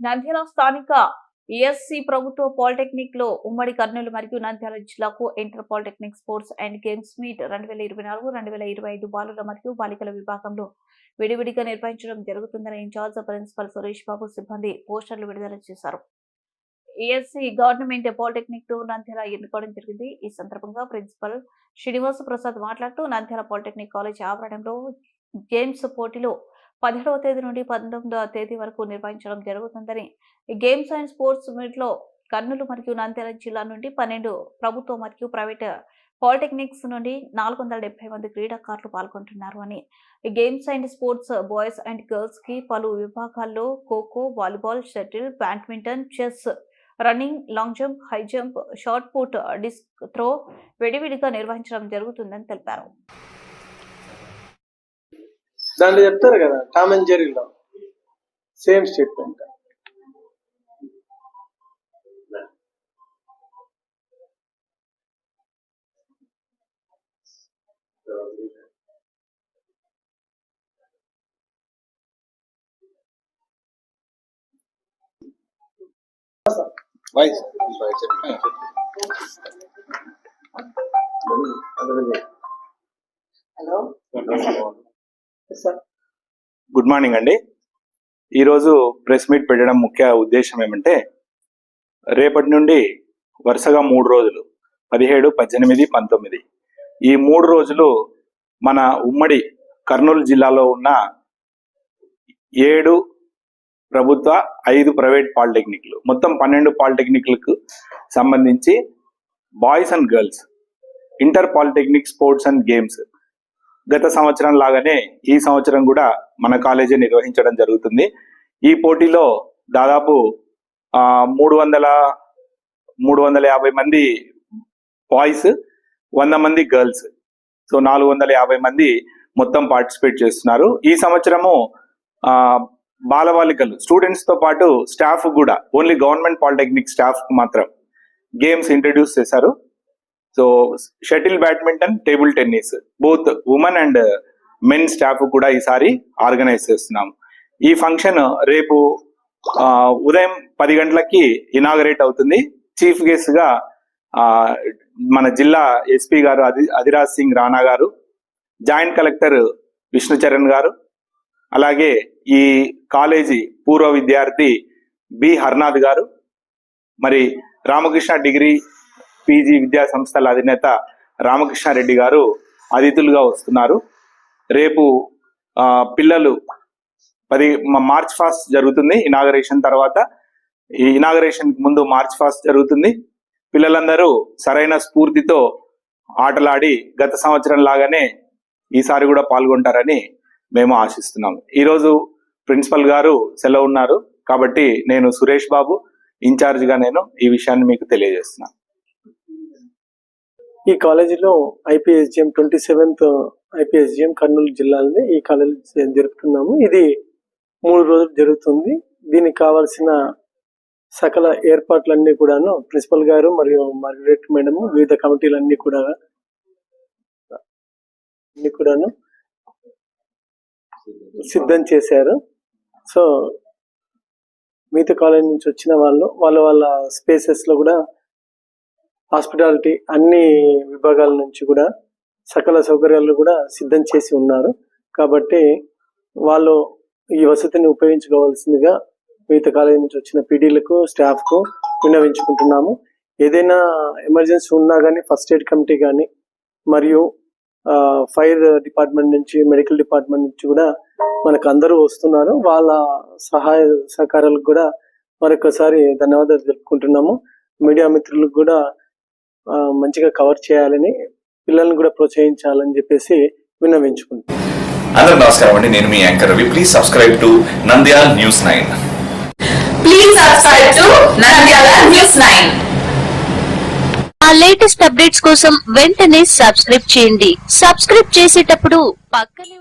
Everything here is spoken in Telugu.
నంద్యాల స్థానిక ఈఎస్సీ ప్రభుత్వ పాలిటెక్నిక్ లో ఉమ్మడి కర్నూలు మరియు నంద్యాల జిల్లాకు inter polytechnic sports and games meet 2024-2025 బాలుర మరియు బాలికల విభాగంలో విడివిడిగా నిర్వహించడం జరుగుతుందని ఇన్ఛార్జ్ ప్రిన్సిపల్ సురేష్ బాబు సిబ్బంది పోస్టర్లు విడుదల చేశారు. ESC government polytechnic to Nandyal ఎన్నుకోవడం జరిగింది. ఈ సందర్భంగా ప్రిన్సిపల్ శ్రీనివాస ప్రసాద్ మాట్లాడుతూ నంద్యాల పాలిటెక్నిక్ కాలేజ్ ఆవరణంలో గేమ్స్ పోటీలు 17వ తేదీ నుండి 19వ తేదీ వరకు నిర్వహించడం జరుగుతుందని, గేమ్స్ అండ్ స్పోర్ట్స్ మీట్ లో కర్నూలు మరియు నంద్యాల జిల్లా నుండి 12 ప్రభుత్వ మరియు ప్రైవేట్ పాలిటెక్నిక్స్ నుండి 470 మంది క్రీడాకారులు పాల్గొంటున్నారు అని, games and sports boys and girls కి పలు విభాగాల్లో kho kho, volleyball, shuttle, badminton, chess, running, long jump, high jump, shot put, disc throw విడివిడిగా నిర్వహించడం జరుగుతుందని తెలిపారు. దాంట్లో చెప్తారు కదా టామ్ అండ్ జెర్రీలో same statement. Hello good morning అండి. ఈరోజు ప్రెస్ మీట్ పెట్టడం ముఖ్య ఉద్దేశం ఏమంటే, రేపటి నుండి వరుసగా 3 రోజులు 17, 18, 19 ఈ 3 రోజులు మన ఉమ్మడి కర్నూలు జిల్లాలో ఉన్న 7 ప్రభుత్వ 5 ప్రైవేట్ పాలిటెక్నిక్లు మొత్తం 12 పాలిటెక్నిక్లకు సంబంధించి boys and girls inter polytechnic sports and games గత సంవత్సరం లాగానే ఈ సంవత్సరం కూడా మన కాలేజీ నిర్వహించడం జరుగుతుంది. ఈ పోటీలో దాదాపు 350 మంది బాయ్స్, 100 మంది గర్ల్స్, సో 450 మంది మొత్తం పార్టిసిపేట్ చేస్తున్నారు. ఈ సంవత్సరము బాలబాలికలు స్టూడెంట్స్ తో పాటు స్టాఫ్ కూడా ఓన్లీ గవర్నమెంట్ పాలిటెక్నిక్ స్టాఫ్ మాత్రం గేమ్స్ ఇంట్రడ్యూస్ చేశారు. So shuttle, badminton, table tennis both women and men staff కూడా ఈసారి ఆర్గనైజ్ చేస్తున్నాము. ఈ ఫంక్షన్ రేపు ఉదయం 10 గంటలకి ఇనాగరేట్ అవుతుంది. చీఫ్ గెస్ట్ గా మన జిల్లా ఎస్పీ గారు అధిరాజ్ సింగ్ రాణా గారు, జాయింట్ కలెక్టర్ విష్ణుచరణ్ గారు, అలాగే ఈ కాలేజీ పూర్వ విద్యార్థి బి హర్నాథ్ గారు, మరి రామకృష్ణ డిగ్రీ పీజీ విద్యా సంస్థల అధినేత రామకృష్ణారెడ్డి గారు అతిథులుగా వస్తున్నారు. రేపు పిల్లలు మార్చ్ ఫాస్ట్ జరుగుతుంది. ఇనాగరేషన్ తర్వాత, ఈ ఇనాగరేషన్ ముందు మార్చ్ ఫాస్ట్ జరుగుతుంది. పిల్లలందరూ సరైన స్ఫూర్తితో ఆటలాడి గత సంవత్సరం లాగానే ఈసారి కూడా పాల్గొంటారని మేము ఆశిస్తున్నాము. ఈరోజు ప్రిన్సిపల్ గారు సెలవు ఉన్నారు కాబట్టి నేను సురేష్ బాబు ఇన్ఛార్జ్ గా నేను ఈ విషయాన్ని మీకు తెలియజేస్తున్నాను. ఈ కాలేజీలో IPSGM 27th IPSGM కర్నూలు జిల్లాలోనే ఈ కాలేజీ జరుపుతున్నాము. ఇది 3 రోజులు జరుగుతుంది. దీనికి కావాల్సిన సకల ఏర్పాట్లన్నీ కూడాను ప్రిన్సిపల్ గారు మరియు మార్గరెట్ మేడం వివిధ కమిటీలన్నీ కూడాను సిద్ధం చేశారు. సో మిగతా కాలేజీ నుంచి వచ్చిన వాళ్ళ స్పేసెస్ లో కూడా హాస్పిటాలిటీ అన్ని విభాగాల నుంచి కూడా సకల సౌకర్యాలు కూడా సిద్ధం చేసి ఉన్నారు. కాబట్టి వాళ్ళు ఈ వసతిని ఉపయోగించుకోవాల్సిందిగా మిగతా కాలేజీ నుంచి వచ్చిన పీడీలకు స్టాఫ్కు విన్నవించుకుంటున్నాము. ఏదైనా ఎమర్జెన్సీ ఉన్నా కానీ ఫస్ట్ ఎయిడ్ కమిటీ కానీ మరియు ఫైర్ డిపార్ట్మెంట్ నుంచి, మెడికల్ డిపార్ట్మెంట్ నుంచి కూడా మనకు అందరూ వస్తున్నారు. వాళ్ళ సహాయ సహకారాలకు కూడా మరొకసారి ధన్యవాదాలు తెలుపుకుంటున్నాము. మీడియా మిత్రులకు కూడా మంచిగా కవర్ చేయాలని, పిల్లల్ని కూడా ప్రోత్సహించాలని చెప్పేసి విన్నవించుకుంటాం. అందరూ నమస్కారం అండి, నేను మీ anchor Ravi. Please subscribe to Nandyala news 9. Please subscribe to Nandyala news 9. ఆ లేటెస్ట్ అప్డేట్స్ కోసం వెంటనే సబ్స్క్రైబ్ చేయండి. సబ్స్క్రైబ్ చేసేటప్పుడు పక్కనే